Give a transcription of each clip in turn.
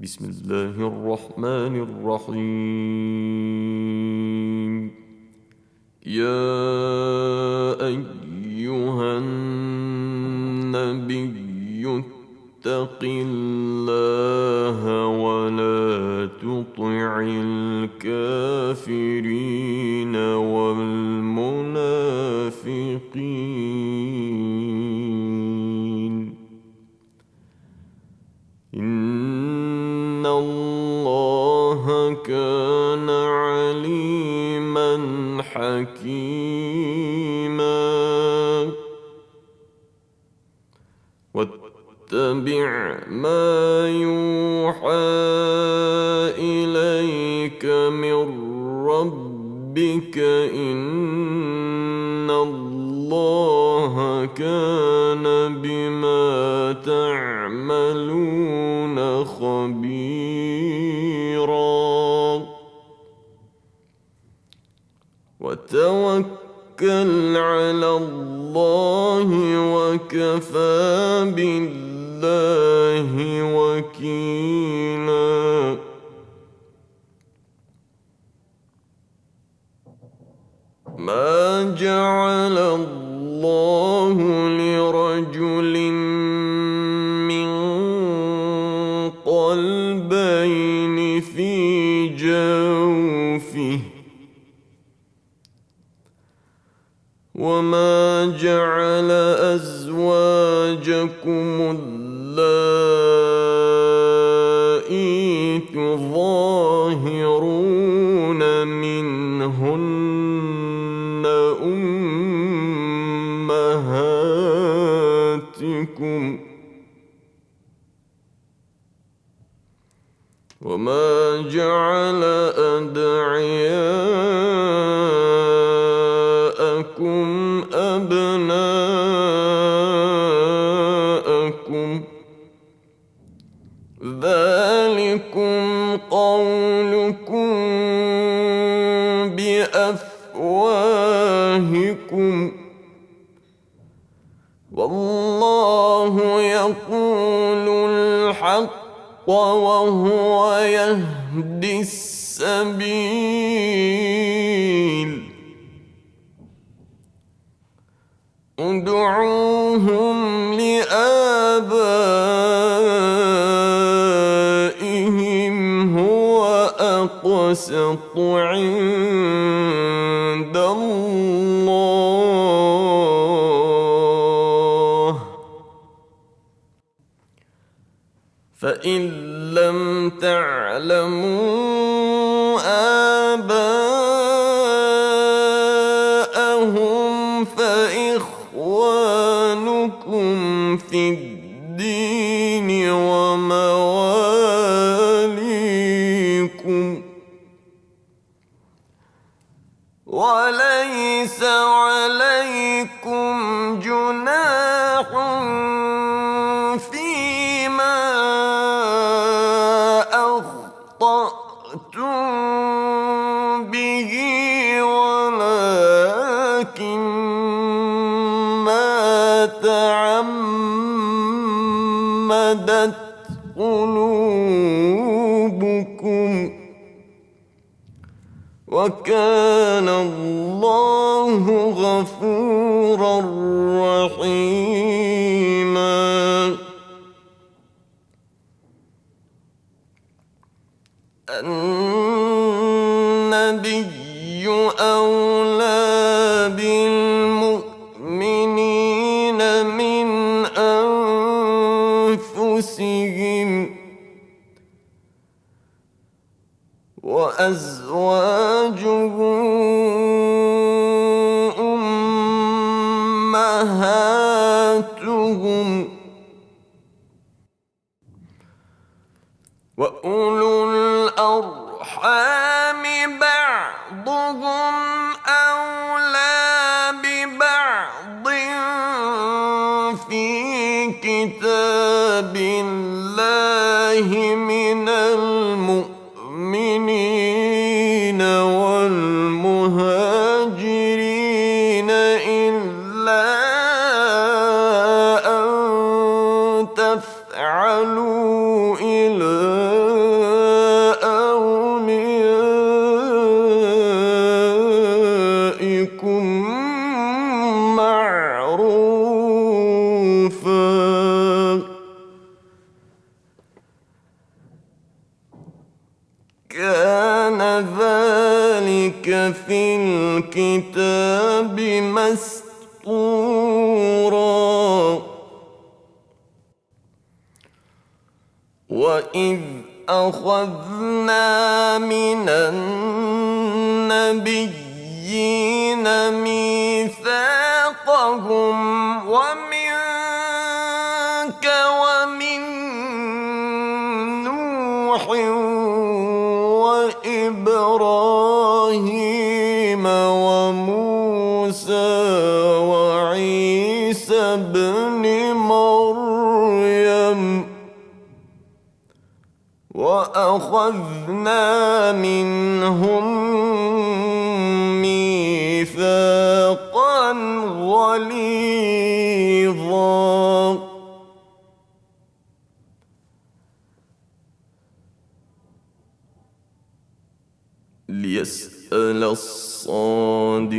بسم الله الرحمن الرحيم. يا أيها النبي اتق الله ولا تطع الكافرين والمنافقين. إن الله كان عليما حكيما. واتبع ما يوحى إليك من ربك إن الله كان بما تعملون خبيرا. وتوكل على الله وكفى بالله وكيلا. ما جعل الله لرجل من قلبين في جوفه وما جعل أزواجكم اللائي تظاهرون منهن أمهاتكم وما جعل أدعياءكم أبناءكم ذلكم قولكم بأفواهكم والله يقول الحق وهو يهدي السبيل. ادعوهم لآبائهم هو أقسط عند الله فإن لم تعلموا آباءهم فإخوانكم في الدين ومواليكم وليس عليكم جناح فيما أخطأتم به ولكن ما تعمدت قلوبكم وكان الله غفورا رحيما. النبي أولى بالمؤمنين من أنفسهم وأزواجه أمهاتهم وأولو الأرحام بعضهم أولى ببعض في كتاب الله من المؤمنين والمهاجرين إلا أن تفعلوا إلى كان ذلك في الكتاب مسطورا وإذ أخذنا من النبيين ميثاقهم ومنك ومن نوح وإبراهيم وموسى وعيسى ابن مريم وأخذنا منهم ميثاقا غليظا ليسأل الصادقين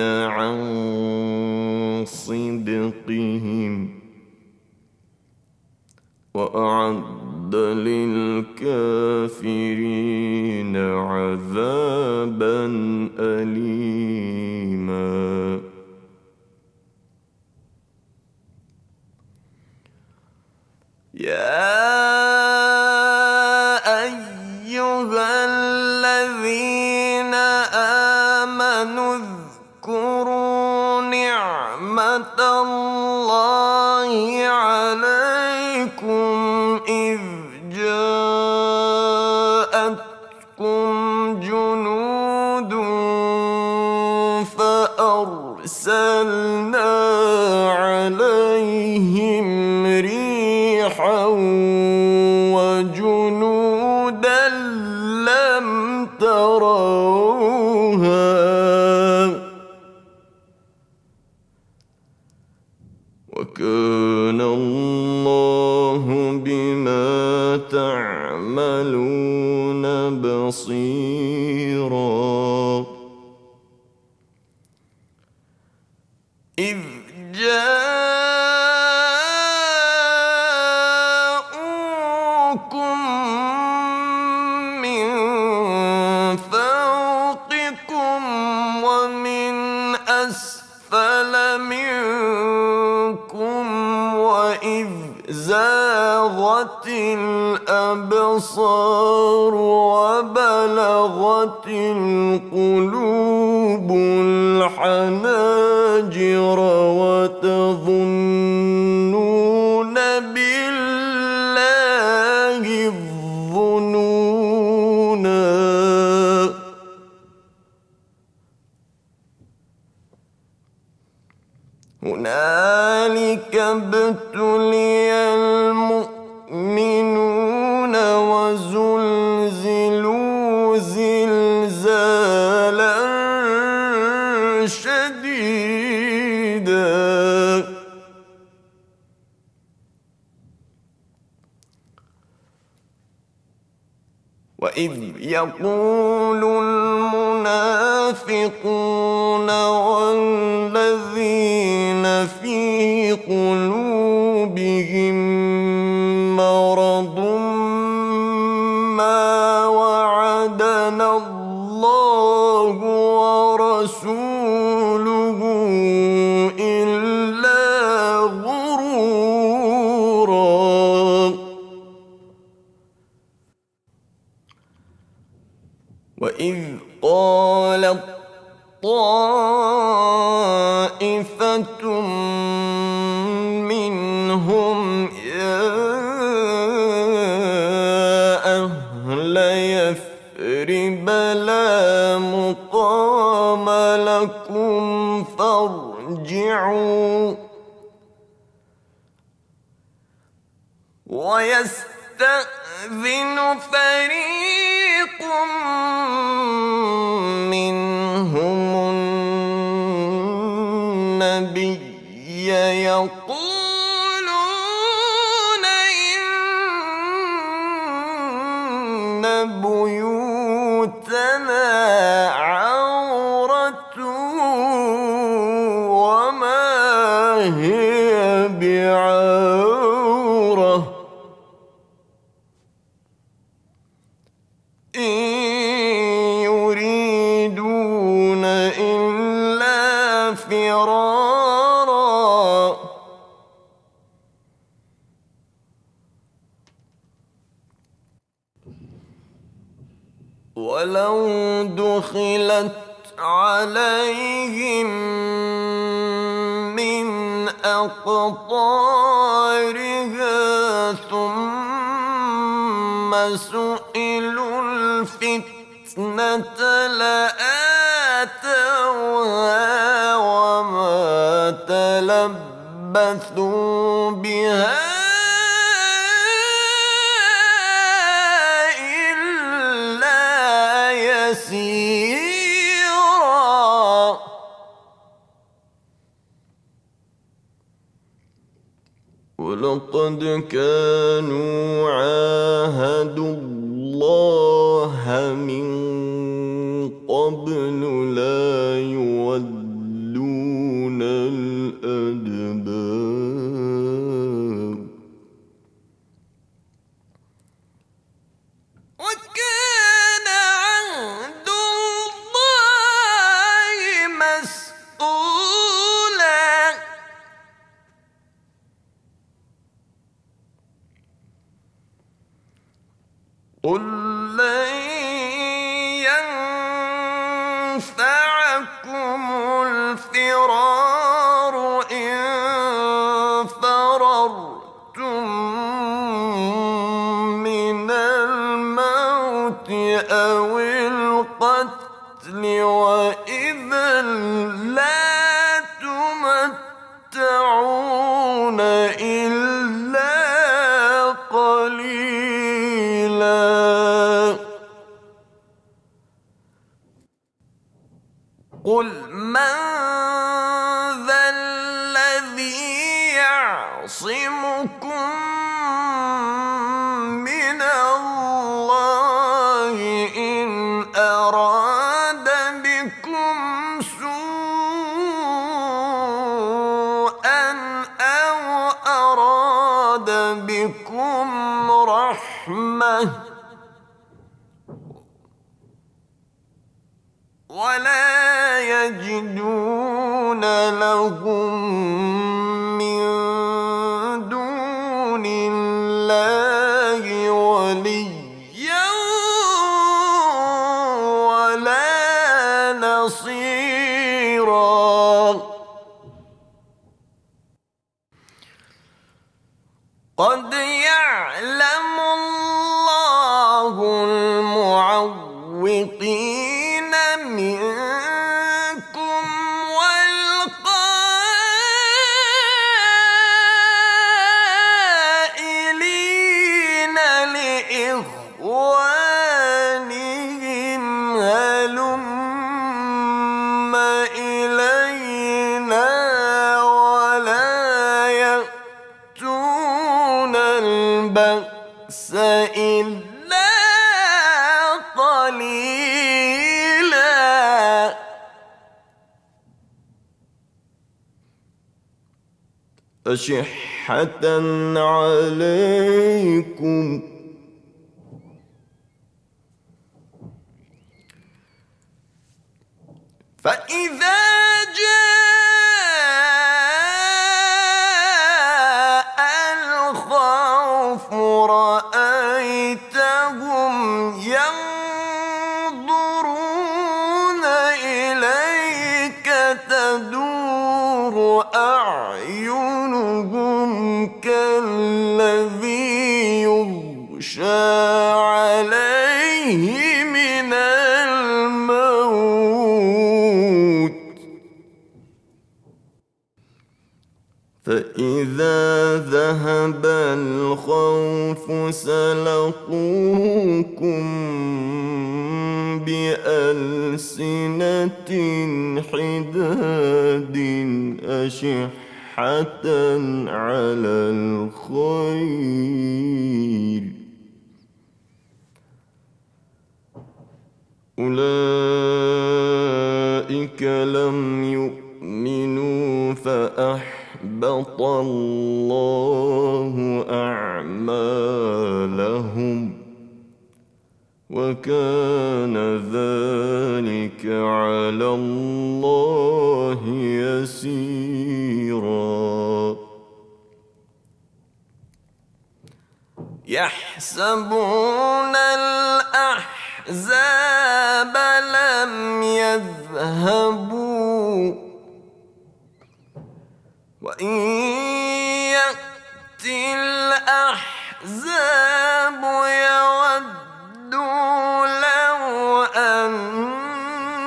عن صدقهم وأعد للكافرين عذابا أليما يا أيها الذين آمنوا اذكروا نعمة الله عليكم إذ جاءتكم جنود فأرسلنا عليهم ريحا وجنودا لم تروها وكان الله بما تعملون بصيرا إذ جاءوكم من فوقكم ومن أسفل منكم وإذ زاغت الأبصار وبلغت القلوب الحناجر وتظنون بالله الظنونا هنالك ابتلي المؤمنون وزلزلوا زلزالا شديدا وإذ يقول المنافقون والذين في قلوبهم مرض ما وعدنا الله ورسوله إلا غرورا وإذ قالت طائفة منهم يا أهل يثرب لا مقام لكم فارجعوا ويستأذن فريق منهم النبي يقولون إن بيوتنا عورة وما هي بعورة ولو دخلت عليهم من أقطارها ثم سئلوا الفتنة لآتوها وما تلبثوا بها يسيرا. ولقد كانوا عاهدوا الله من قبل لا يولون الأدبار وكان عهد الله مسؤولا. قل لن ينفعكم الفرار إن فررتم من الموت أو القتل وإذا لا تمتعون إلا قليلا. قل من ذا الذي يعصمكم من الله إن أراد بكم سوءا أو أراد بكم رحمة ولا يجدون لهم من دون الله وليا ولا نصيرا. قد يعلم الله المعوقين منكم والقائلين لإخوانهم هلم إلينا ولا يأتون البأس إلا قليلا. أشحة عليكم فإذا جاء الخوف رأيتهم ينظرون إليك تدور أعينهم كالذي يغشى عليه من الموت فإذا ذهب الخوف سلقوكم بألسنة حداد أشحة على الخير أولئك لم يؤمنوا فأحبط الله أعمالهم وكان ذلك على الله يسيرا. يحسبون الأحزاب الأحزاب لم يذهبوا وإن يأتي الأحزاب يودوا لو أنهم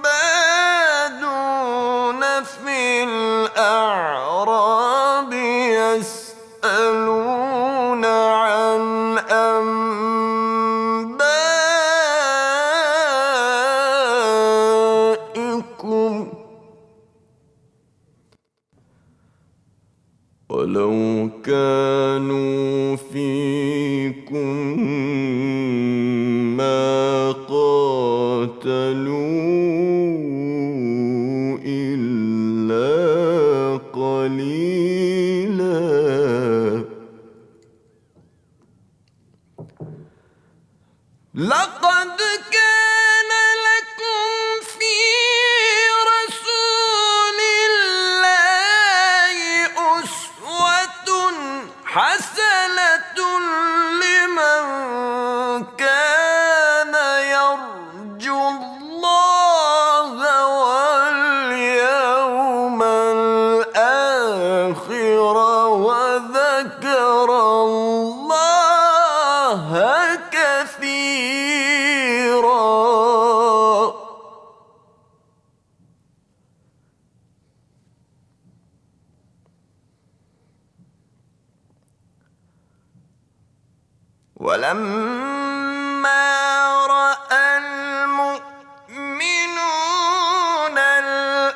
بادون في الأعراب يسألون عن أنبائكم ولو كانوا فيكم ما قاتلوا إلا قليلا لقد كان لكم في رسول الله أسوة حسنة لمن كان يرجو الله واليوم الآخر وذكر الله كثيرا ولما رأى المؤمنون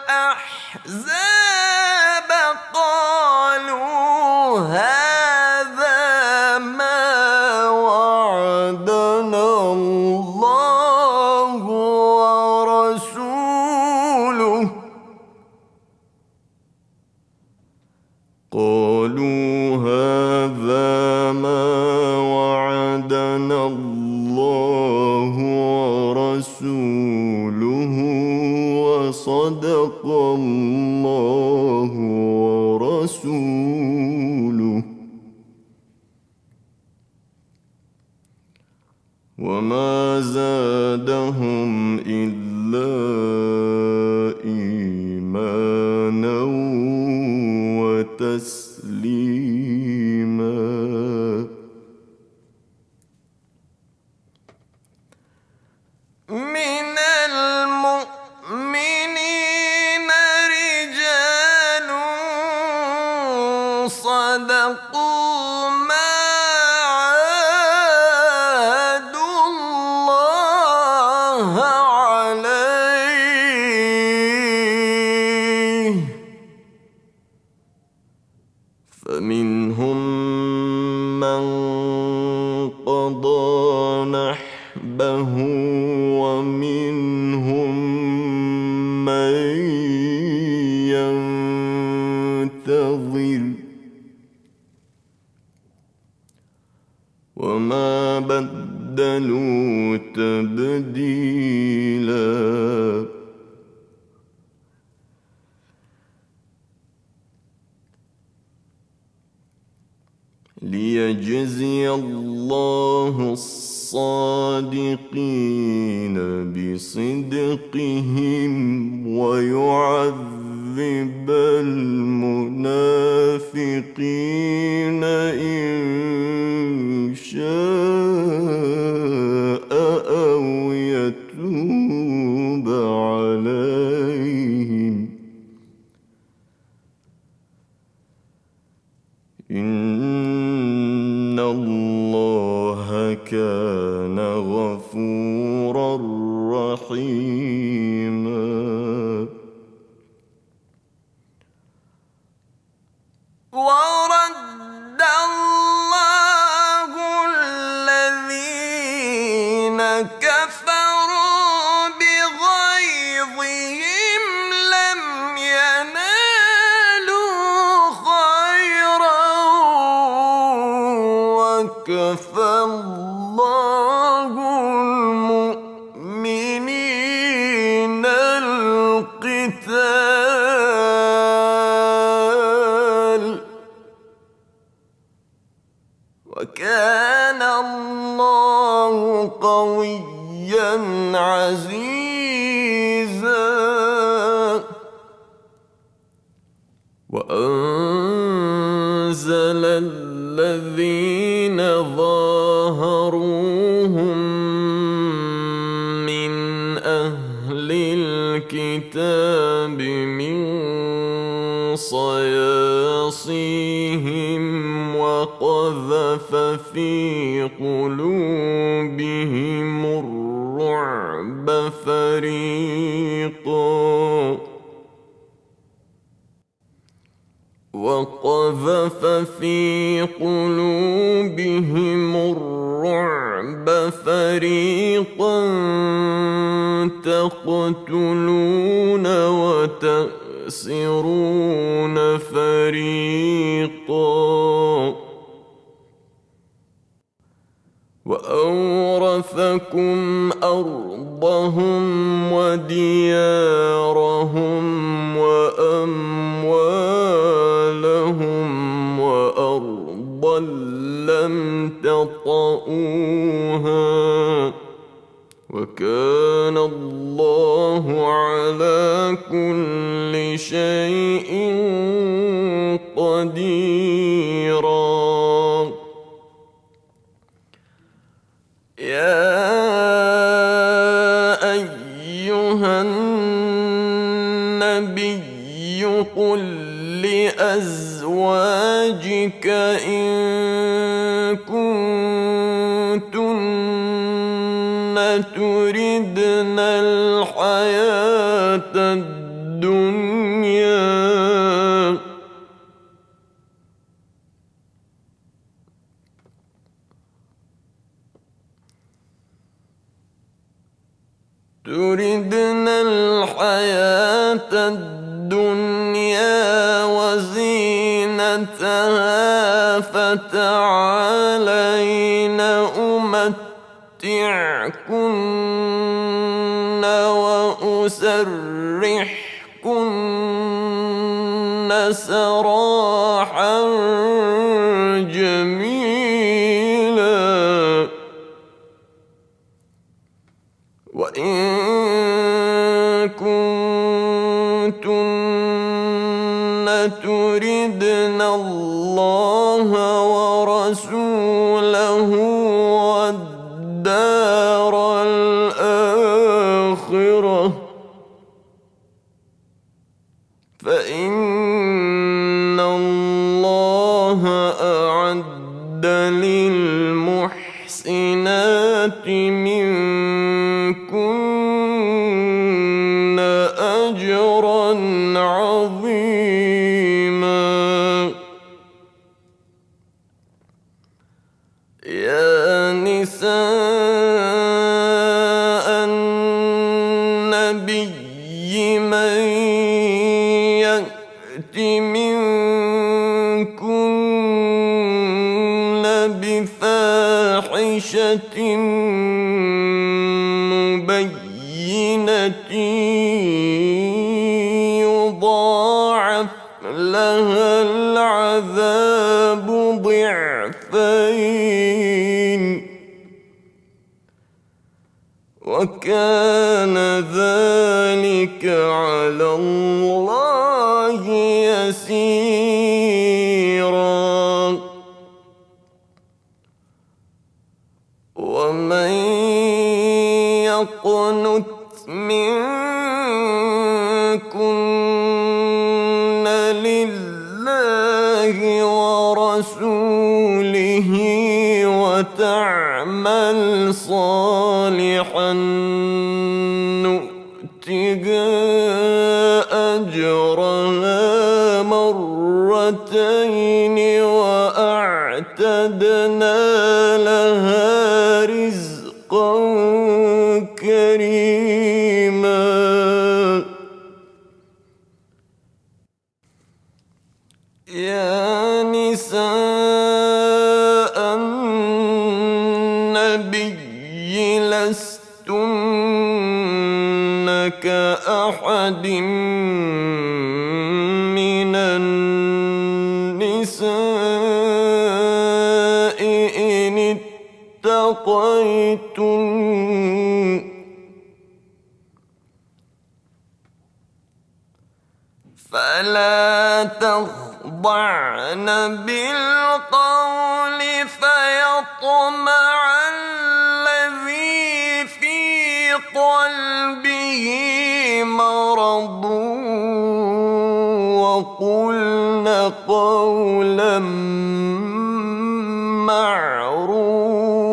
الأحزاب قالوا هذا ما وعدنا الله ورسوله وصدق الله ورسوله وما زادهم إلا إيمانا وتسليما من المؤمنين رجال صدقوا ما عاهدوا الله عليه فمنهم من قضى نحبه ومنهم من ينتظر وما بدلوا تبديلا ليجزي الله الصادقين بصدقهم ويعذب المنافقين إن شاء أو يتوب عليهم إن الله كان غفورا رحيما ورد الله الذين كفروا بغيظهم لم ينالوا خيرا وكفى الله المؤمنين القتال وكان وقذف في قلوبهم الرعب فريقا تقتلون وتأسرون فريقا وأورثكم أرضهم وديارهم وأموالهم وأرضا لم تطئوها وكان الله على كل شيء قديرا. يا أيها النبي قل لأزواجك إن كنتن تردن الحياة الدنيا وزينتها فتعالين أمتعكن وأسرحكن سراحا جميلا. وإن كنتن تردن الله ورسوله والدار الآخرة فإن الله أعد للمحسنات منكن أجرا عظيما. يا نساء النبي من يأت منكن بفاحشة مبينة يضاعف لها العذاب ضعفين وكان ذلك على الله يسيرا. ومن يقنت منكن لله ورسوله وتعمل صالحا نؤتها أجرها مرتين وأعتدنا لها رزقا كريما. يا نساء النبي لستن كأحد من النساء إن اتقيتن فلا تخضعن بالقول فيطمع الذي في قلبه مرض وقلن قولا معروفا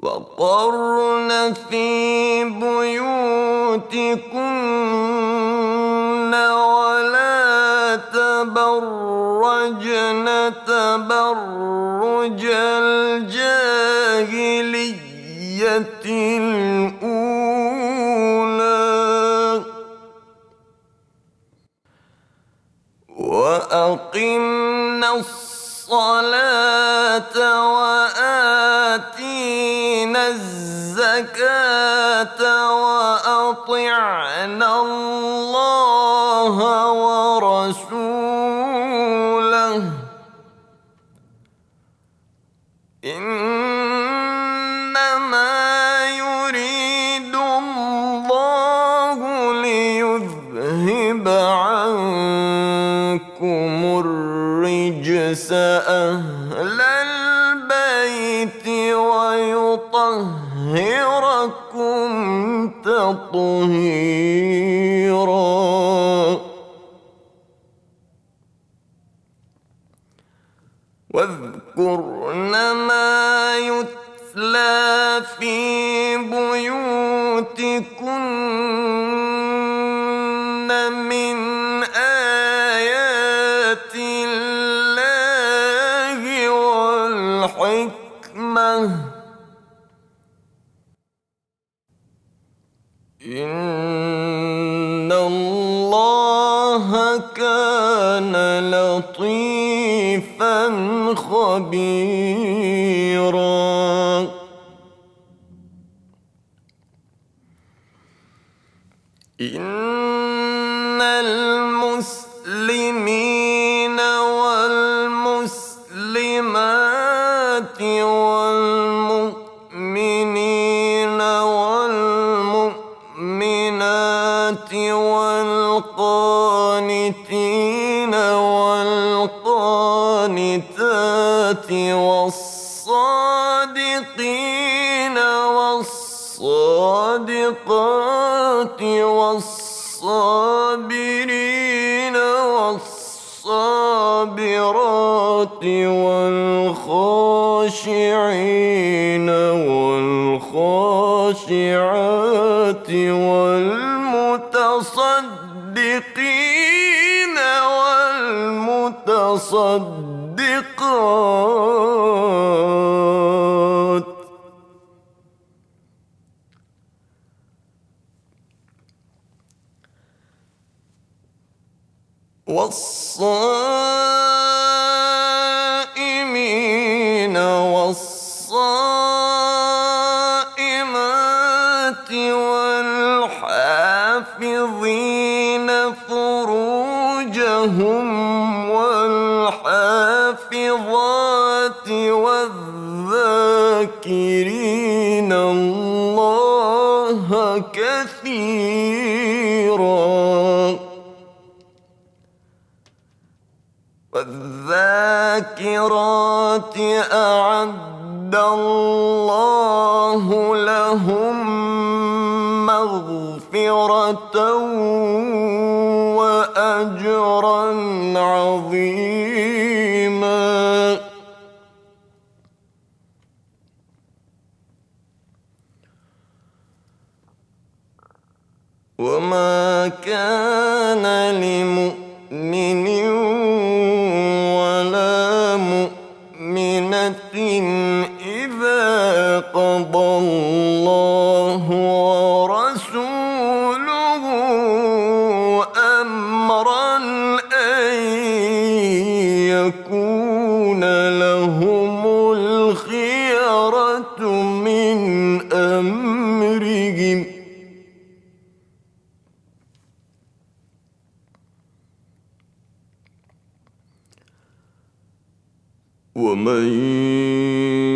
وقرن في بيوتكن ولا تبرجن تبرج الجاهلية الأولى وأقمنا الصلاة وآتينا الزكاة وأطعنا الله ورسوله إنما يريد الله ليذهب عنكم الرجس أهل البيت ويطهركم تطهيرا واذكرن ما يتلى في بيوتكن من آيات الله والحكمة إن الله كان لطيفا خبيرا إن المسلمين والمسلمات والمؤمنين والمؤمنات والقانتين والقانتات والصادقين والصادقات والصابرين والصابرات والخاشعين والخاشعات والمتصدقين والمتصدقات والصائمين والصائمات والحافظين فروجهم والحافظات والذاكرين الله كثيرا والذاكرات أعد الله لهم مغفرة وأجرا عظيما وما كان لمؤمن ولا مؤمنة إذا قضى الله ورسوله أمرا أن يكون لهم الخيرة من أمرهم ومن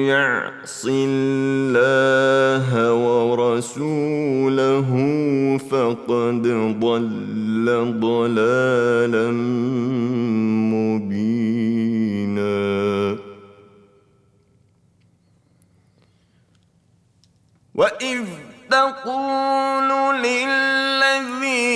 يعص الله ورسوله فقد ضل ضلالا مبينا وإذ تقول للذي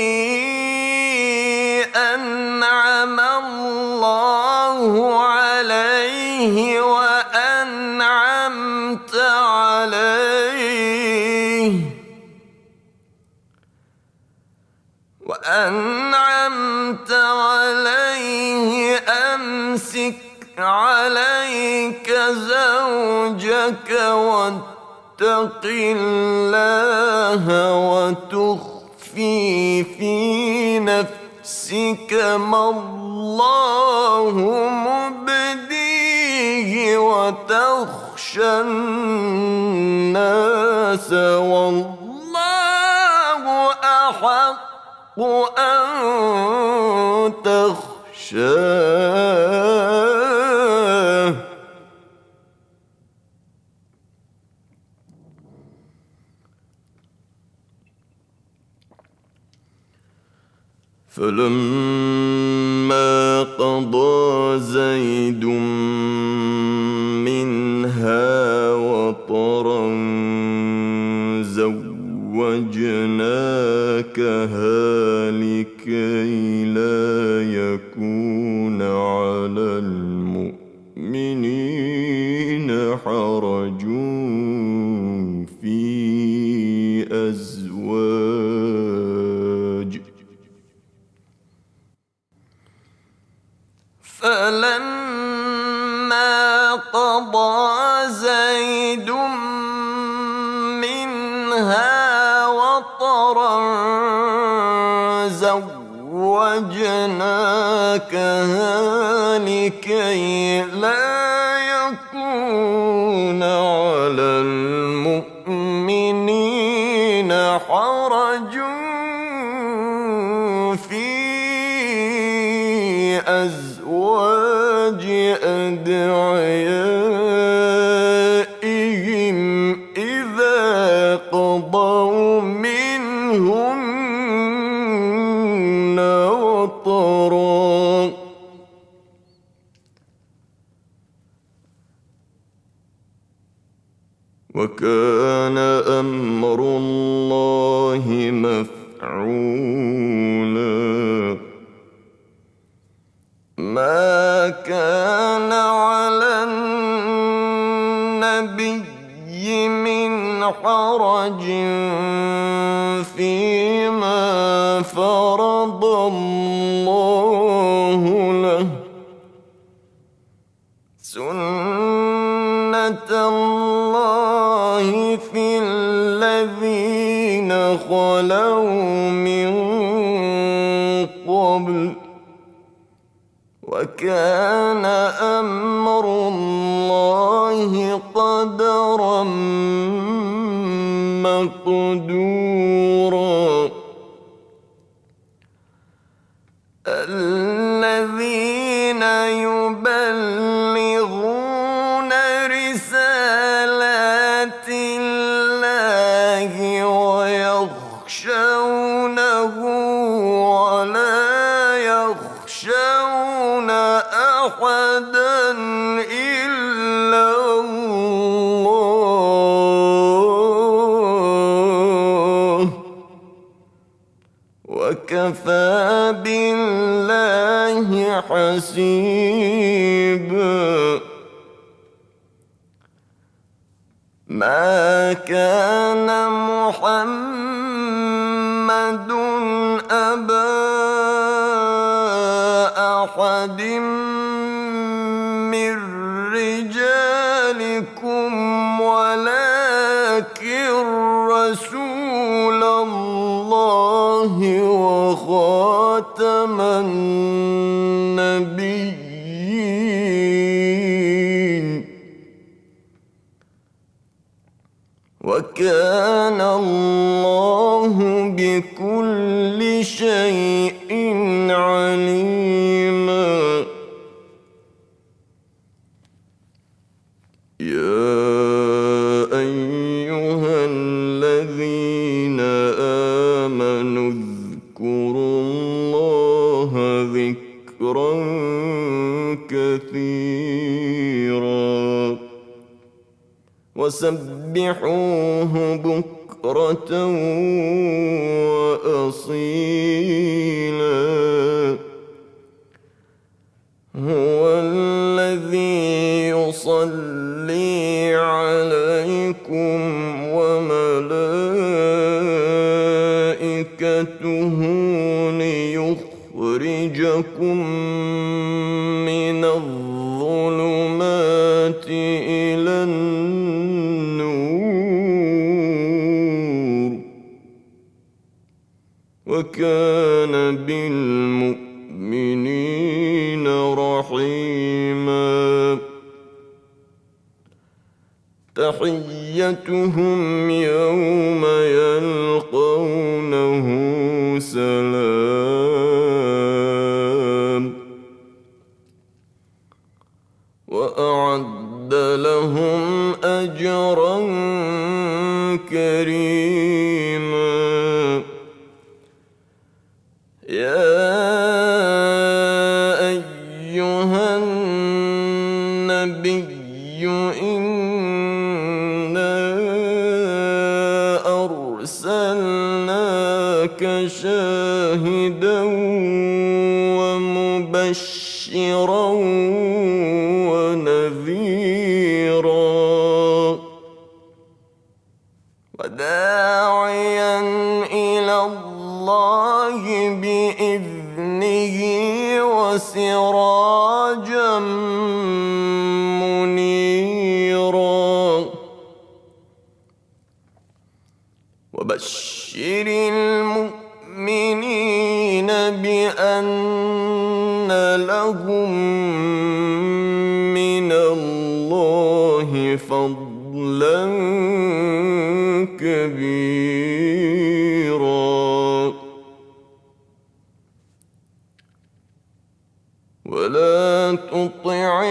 وأنعمت عليه أمسك عليك زوجك واتق الله وتخفي في نفسك ما الله مبديه وتخشى الناس والله أحق أن تخشاه فلما قضى زيد منها وطرا زوجناكها لكي لا يكون على المؤمنين حرج في أزواج فلما قضى زيد منها وطرا زوجناكها لكي لا يكون على المؤمنين حرج في أزواج أدعيائهم إذا قضوا منهن وطرا وكان أمر الله مفعولا ما كان على النبي من حرج فيما فرض الله له سنة الله في الذين خلوا من قبل وكان أمر الله قدرا مقدورا الذين يبلغون رسالات الله ويخشونه ولا يخشون أحدا إلا الله وكفى بالله حسيبا ما كان محمد أبا أحد من رجالكم ولكن رسول الله وخاتم النبيين وكان الله بكل شيء عليما يا أيها الذين آمنوا اذكروا الله ذكرا كثيرا وسبحوه بكرة وأصيلا هو الذي يصلي عليكم وملائكته أخرجكم من الظلمات إلى النور وكان بالمؤمنين رحيما تحيتهم يوم يلقونه سلام وأعد لهم أجرا كريما يا أيها النبي أرسلناك شاهدا ومبشرا ونذيرا وداعيا إلى الله بإذنه وسراجا منيرا وبشر المؤمنين بأن لهم من الله فضلا كبيرا ولا تطع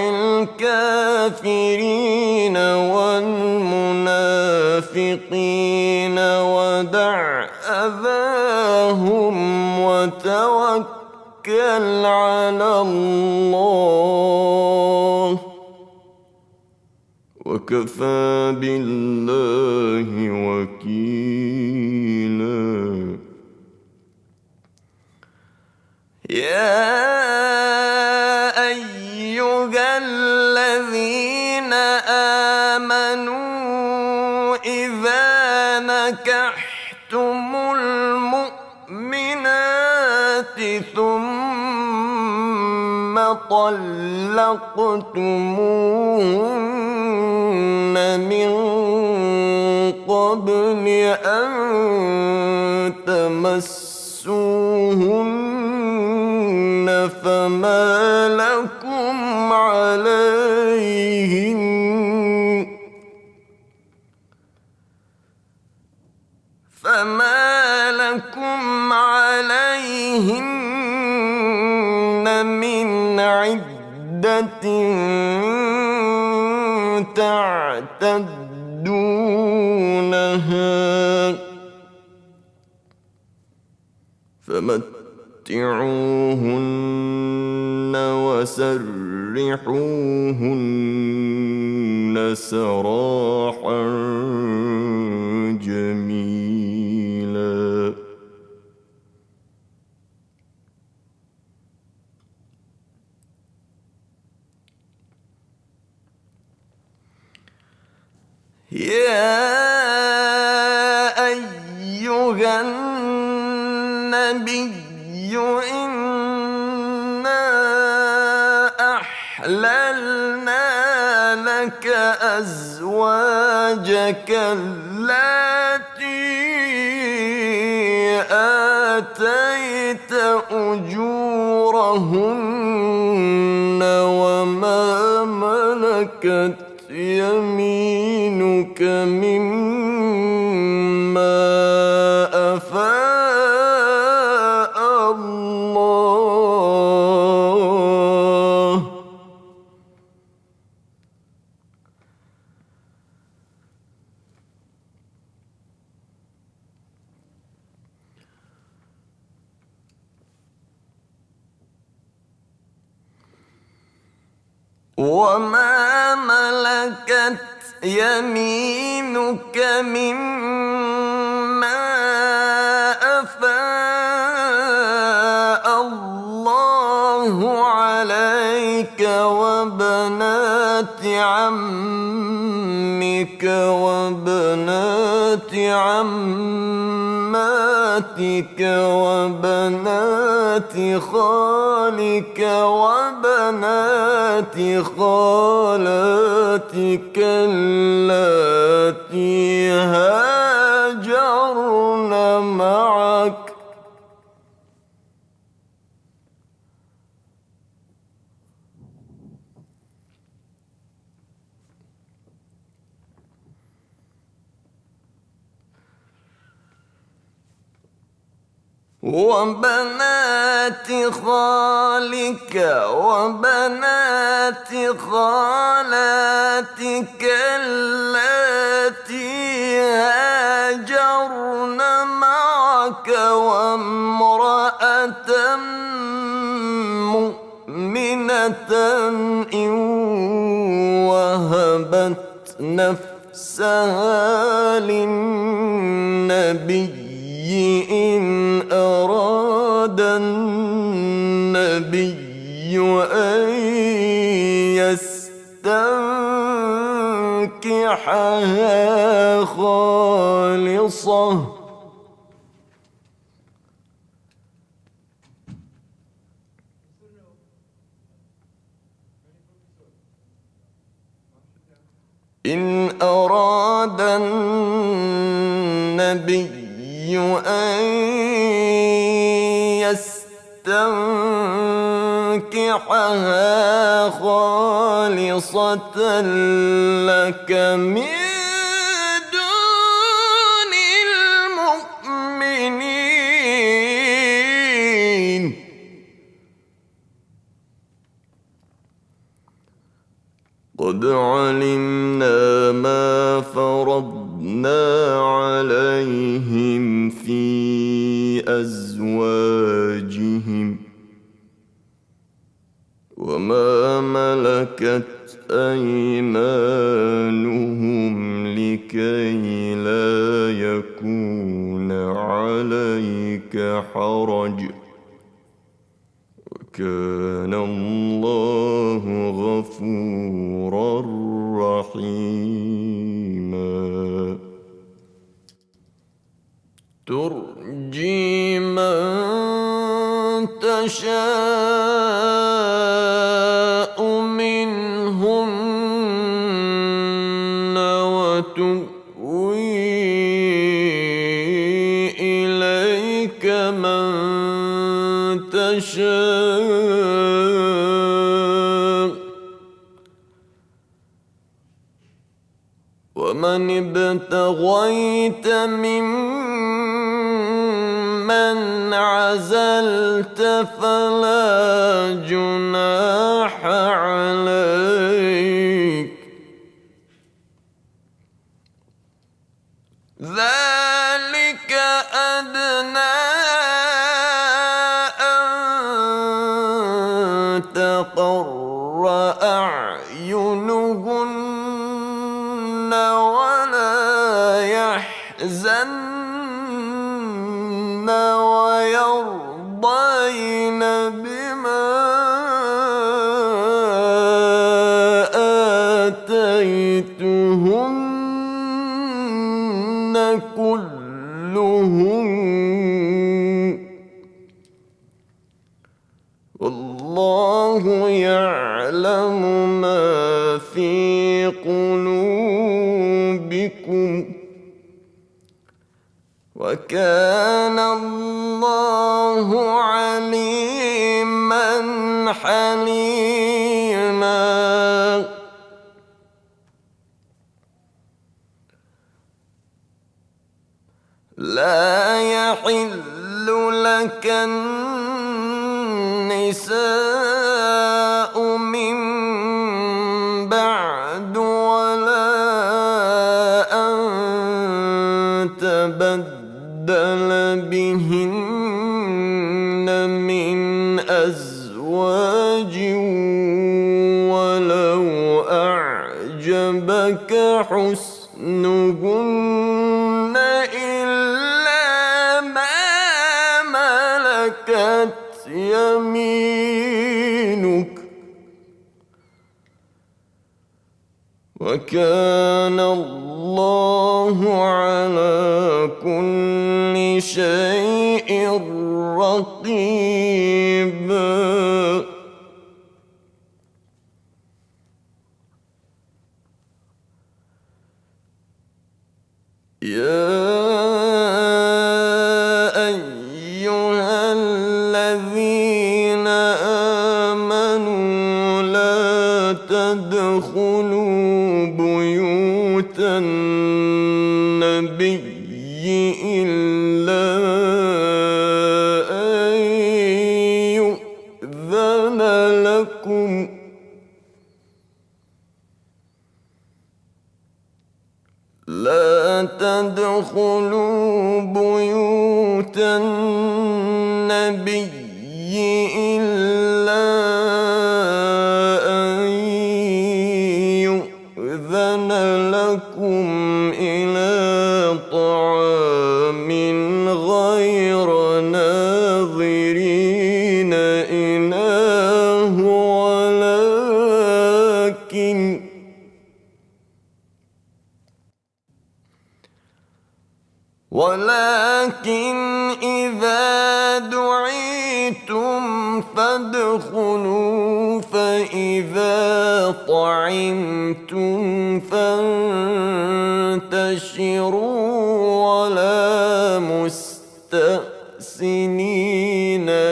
الكافرين والمنافقين ودع أذاهم وتوكل على الله وكفى بالله وكيلا يا أيها الذين آمنوا إذا نكحتم المؤمنات ثم طلقتموهن من قبل أن تمسوهن فما لكم عليهن من عدة تعتدونها فمتعوهن وسرحوهن سراحا جميلا يا أيها النبي إنا أحللنا لك أزواجك اللاتي آتيت أجورهن وما ملكت يمينك مما أفاء الله وما ملكت يمينك مما أفاء الله عليك وبنات عمك وبنات عماتك وبنات خالك وبنات خالاتك اللاتي هاجرن معك وبنات خالك وبنات خالاتك اللاتي هاجرن معك وامرأة مؤمنة إن وهبت نفسها للنبي إن أراد النبي أن يستنكحها خالصة إن أراد النبي أن يستنكحها خالصة لك من دون المؤمنين قد علمنا ما فرضنا عليهم في أزواجهم وما ملكت أيمانهم لكي لا يكون عليك حرج وكان الله غفورا رحيما ترجي من تشاء منهن وتؤوي إليك من تشاء ومن ابتغيت ممن عزلت فلا جناح عليك ذلك أدنى أن تقر أعينهن ولا يحزن ويرضين بما آتيتهن كلهم والله يعلم ما في قلوبكم وكان الله عليما حليما لا يحل لك النساء من بعد ولا أن تبدل بهن من أزواج ولو أعجبك حسنهن إلا ما ملكت يمينك وكان الله والله على كل شيء رقيب يا أيها الذين آمنوا لا تدخلوا بيوت النبي إلا أن يؤذن لكم لا تدخلوا بيوت النبي إلا أن يؤذن لكم إلى طعام غير ناظرين إناه ولكن إذا دعيتم فادخلوا فإذا طعمتم فانتشروا ولا مستأنسين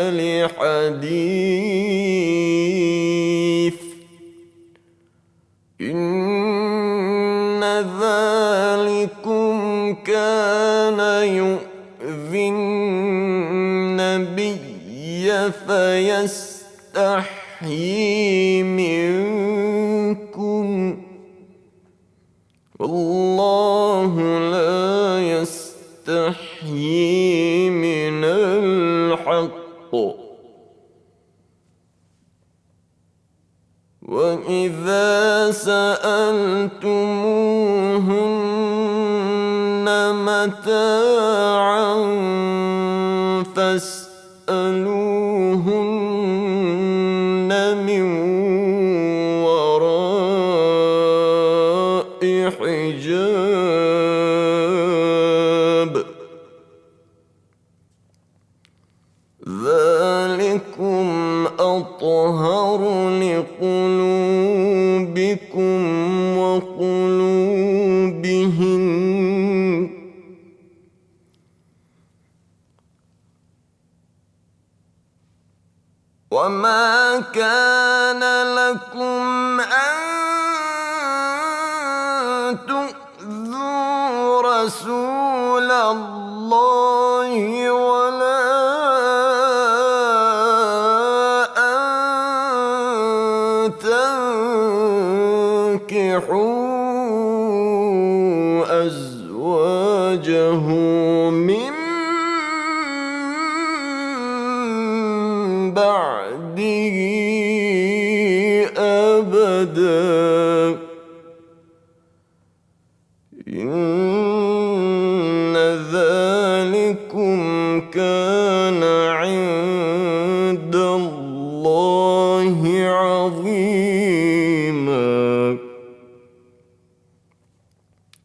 لحديث إن ذلكم كان يؤذي النبي فيستحيي منكم والله لا يستحيي من الحق وإذا سألتموهن متاعا فاسألوهن من وراء حجاب ذلكم أطهر لقلوبكم وقلوبهم وما كان لكم أن تؤذوا رسول الله ولا أن تنكحوا أزواجه من بعده أبدا إن ذلكم كان عند الله عظيما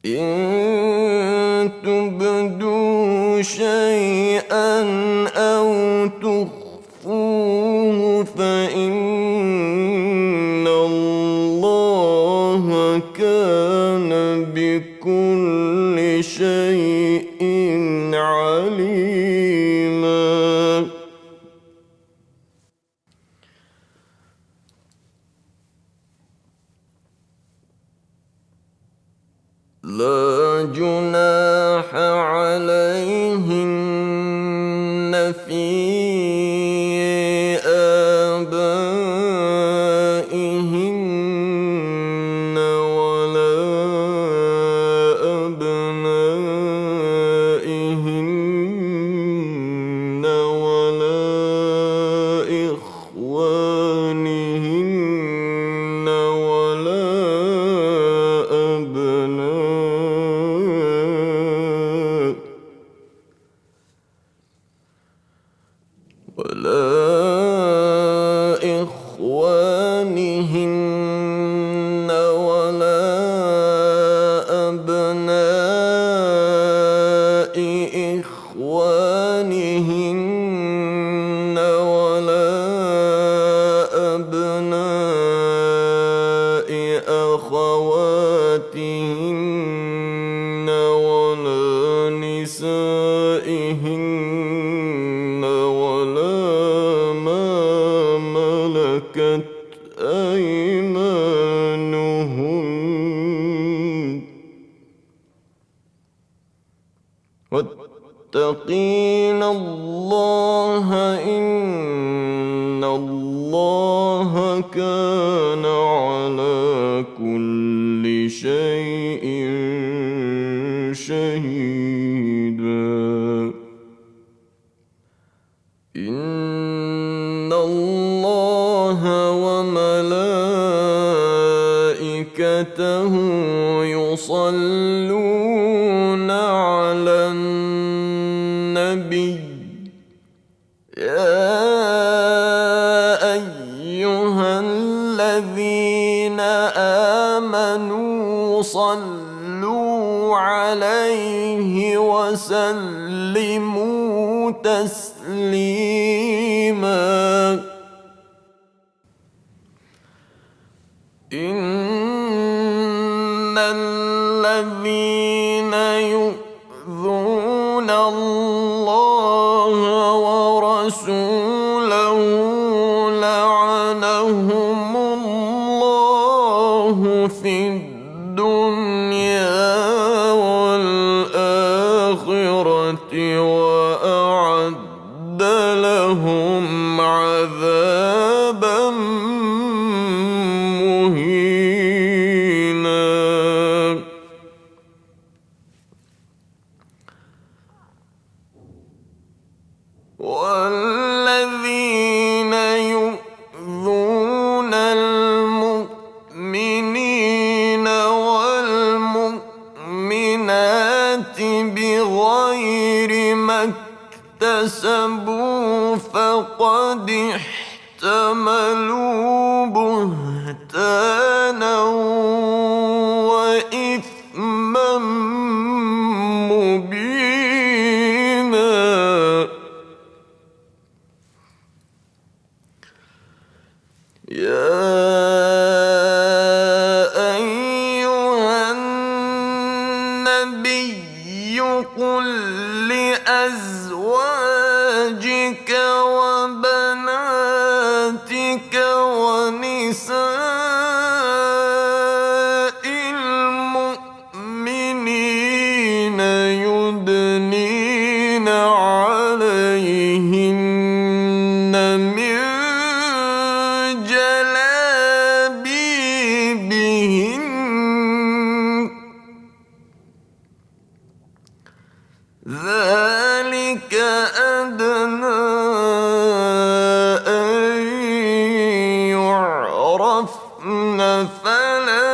إن تبدوا شيئا أو تخفوه فإن الله كان بكل شيء عليما لا جناح عليهن في آبائهن ولا أبنائهن ولا إخوانهن ولا أزواجهن ولا أبناء أخواتهن ولا نسائهن ولا ما ملكت أيمانهن واتقين الله إن الله كان على كل شيء شهيدا إن الله وملائكته يصلون على النبي يا أيها الذين آمنوا صلوا عليه وسلموا تسليما إن الذين يؤذون الله ورسوله لعنهم الله في الدنيا والآخرة وأعد لهم عذابا مهينا والذين يؤذون المؤمنين والمؤمنات بغير ما اكتسبوا فقد احتملوا بهتانا وإثما مبينا يا أيها النبي قل لأزواجك وبناتك ونساء المؤمنين يدنين عليهن من جلابيبهن ذلك أدنى أن يعرفن فلا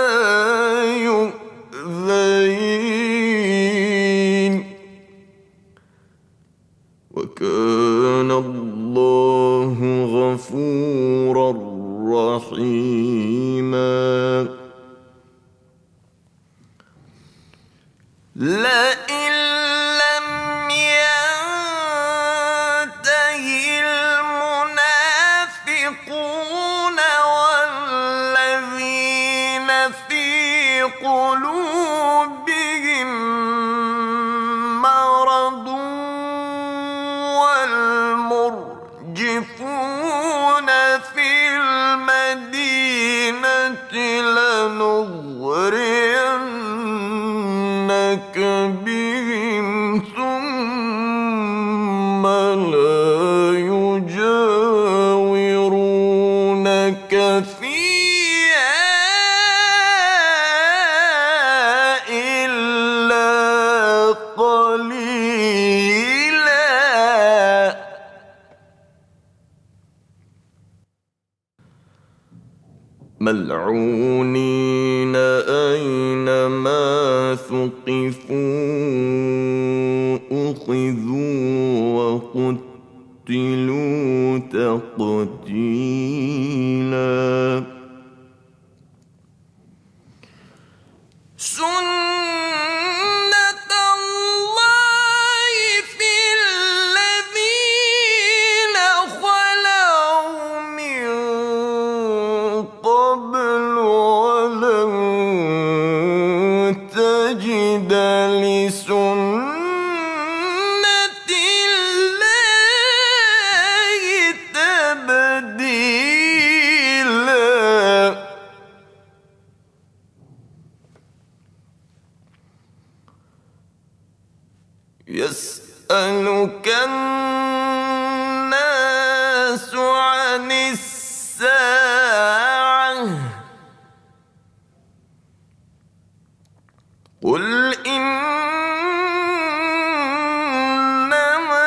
يؤذين وكان الله غفورا رحيما لئن لم ينته المنافقون والذين في قلوبهم مرض والمرجفون في المدينة لنغرينك بهم ثم لا يجاورونك فيها إلا قليلا ملعونين أينما ثقفوا أخذوا وقتلوا تقتيلا سنة الله في الذين عن الساعة قل إنما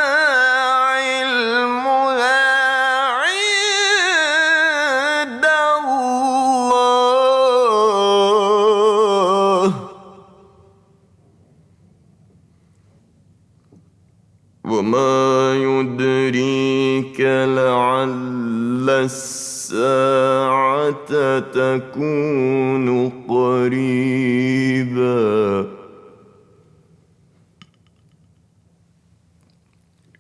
علمها عند الله وما يدريك لعل الساعة تكون قريبا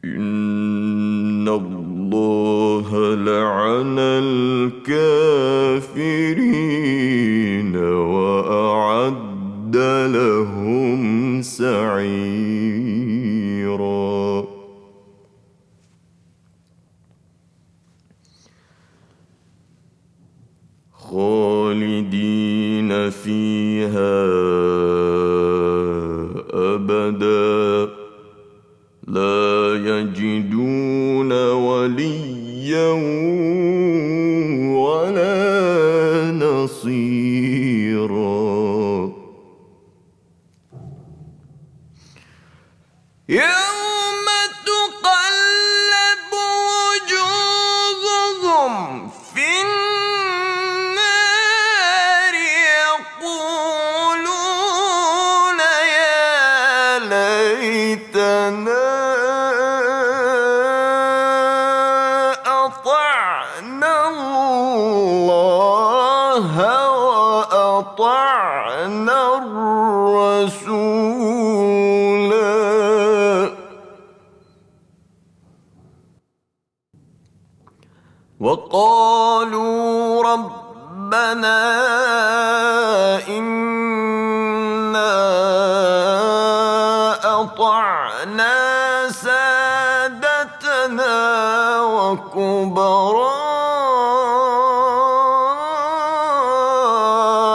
إن الله لعن الكافرين وأعد لهم سعيرا خالدين فيها أبدا لا يجدون وليا ولا نصيرا يوم تقلب وجوههم في النار يقولون يا ليتنا أطعنا الله وأطعنا الرسولا وقالوا ربنا إنا أطعنا سادتنا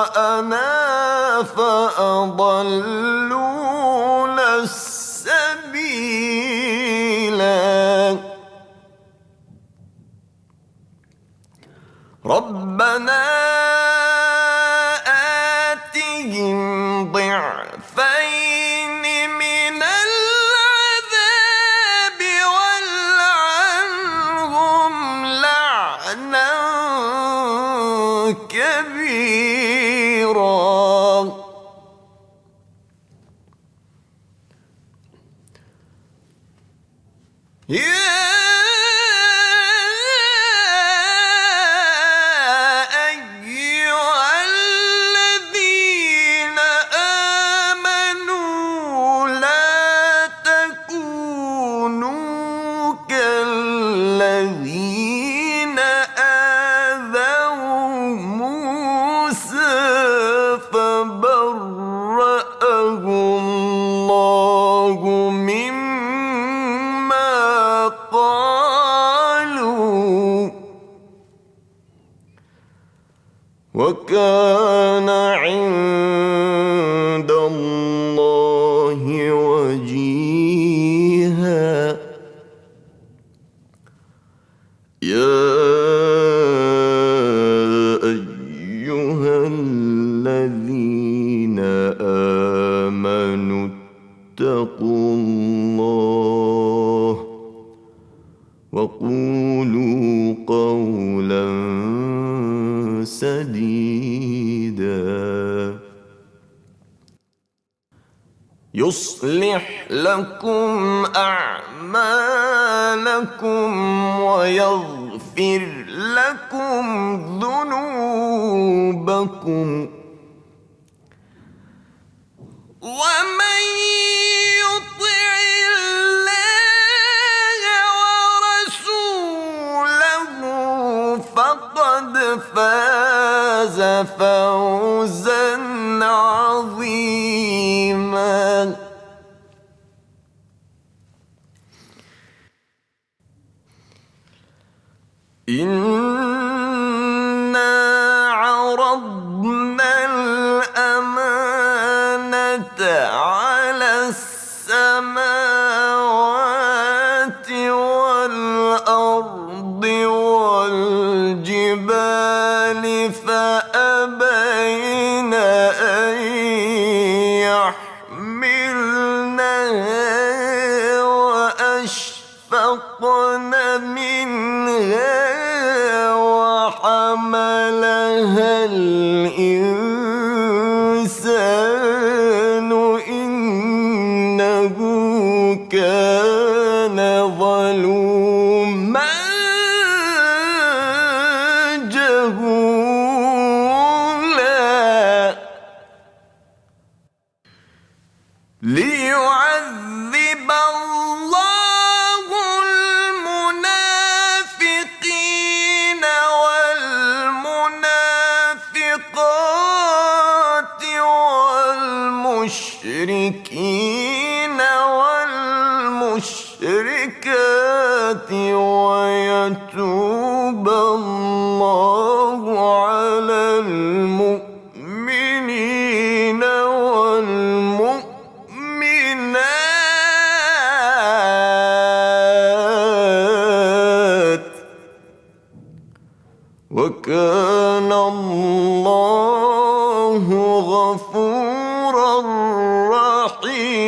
وكبراءنا فأضلونا السبيلا ربنا آتهم ضعفين من العذاب والعنهم لعنا كبيرا الذين آذوا موسى فبرأه الله مما قالوا وكان عند الله وجيها يا أيها الذين آمنوا اتقوا الله وقولوا قولا سديدا يصلح لكم أعمالكم ويغفر لكم ذنوبكم ومن يطع الله ورسوله فقد فاز فوزا عظيما إنا عرضنا الأمانة على السماوات والأرض والجبال ويتوب الله على المؤمنين والمؤمنات وكان الله غفورا رحيما.